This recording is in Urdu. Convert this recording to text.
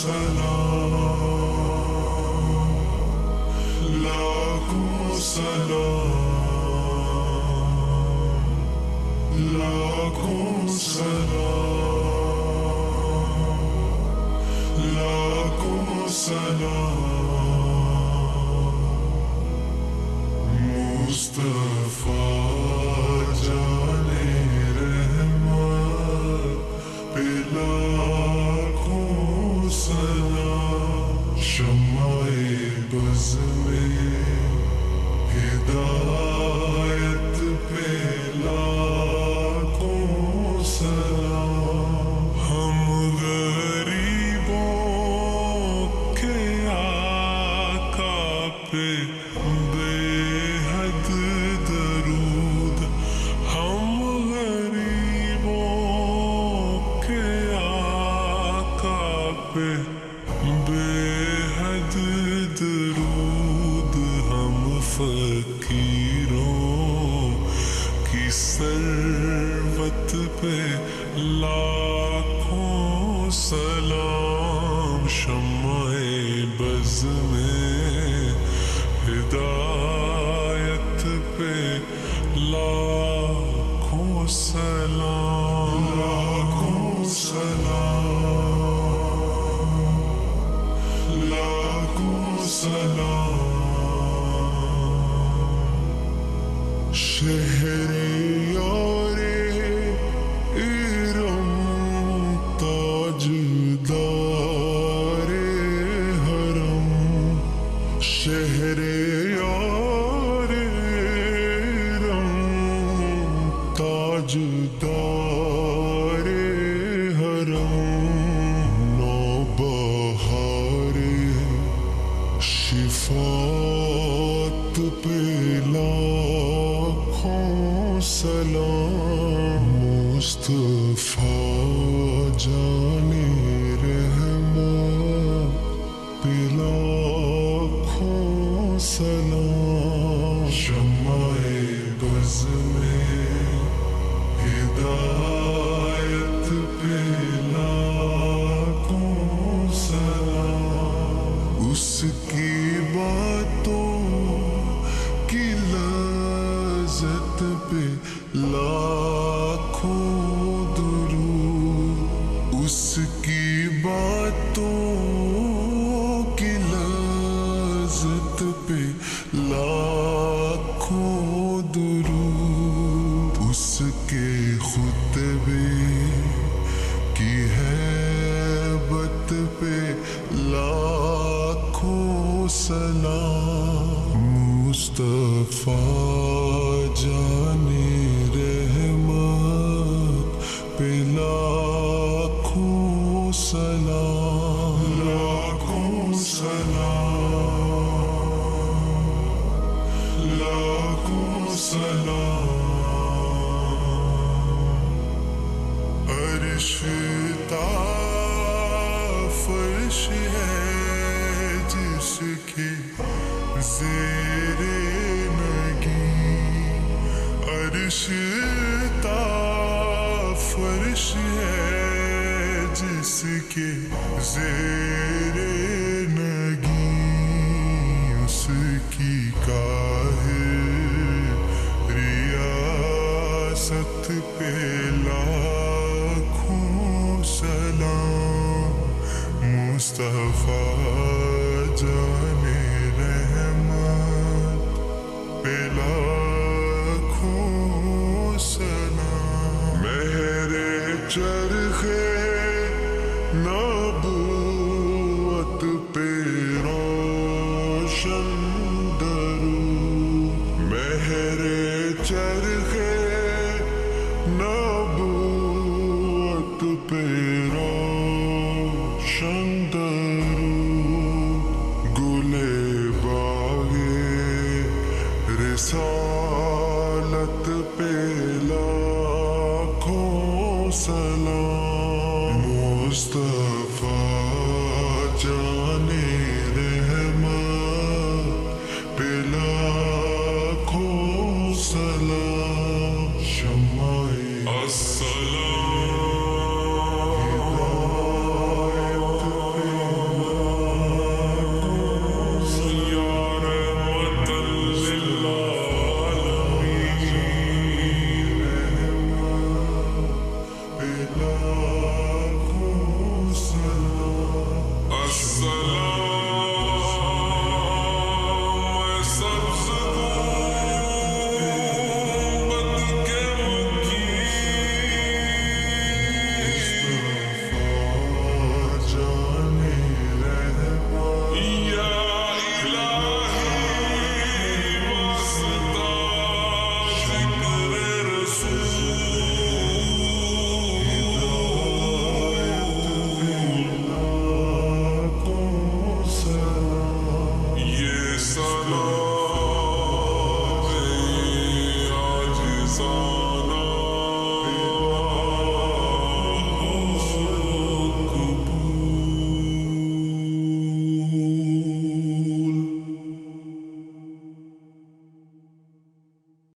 سلام لاکھوں سلام لاکھوں سلام لاکھوں سلام مصطفیٰ جانے رحمت پہ لاکھوں سلام شمع بز میں ہدایت پہ لاکھوں سلام ہم غریبوں کے آقا پہ بے حد درود ہم غریبوں کے آقا پہ بے حد درود ہم فقیروں کی ثروت پہ لاکھوں سلام شمع بز میں ہدایت پہ لاکھوں سلام لاکھوں سلام لاکھوں سلام شہر یار ارم تاجدار حرم شہر یار ارم تاجدار حرم نوبہار شفاعت پہ لاکھوں سلام مصطفیٰ جانے رحمت پہ لاکھوں سلام شمع بز میں ہدایت پہ لاکھوں سلام اس کی باتوں کی لذت پہ لاکھوں درود اس کی باتوں کی لذت پہ لاکھوں درود اس کے خطبے کی ہیبت پہ لاکھوں سلام مصطفیٰ جانے رحمت پہ لاکھوں سلام لاکھوں سلام لاکھوں سلام عرش تا فرش ہے جس کی زیر نگی عرش تا فرش ہے جس کے زیر نگی اس کی قاہر ریاست پہ لاکھوں سلام مصطفیٰ جانے رحمت پہ لاکھوں سلام مہر چرخ نبوت پہ روشن درود مہر چرخ نبوت پہ روشن درود گل باغ رسالت پہ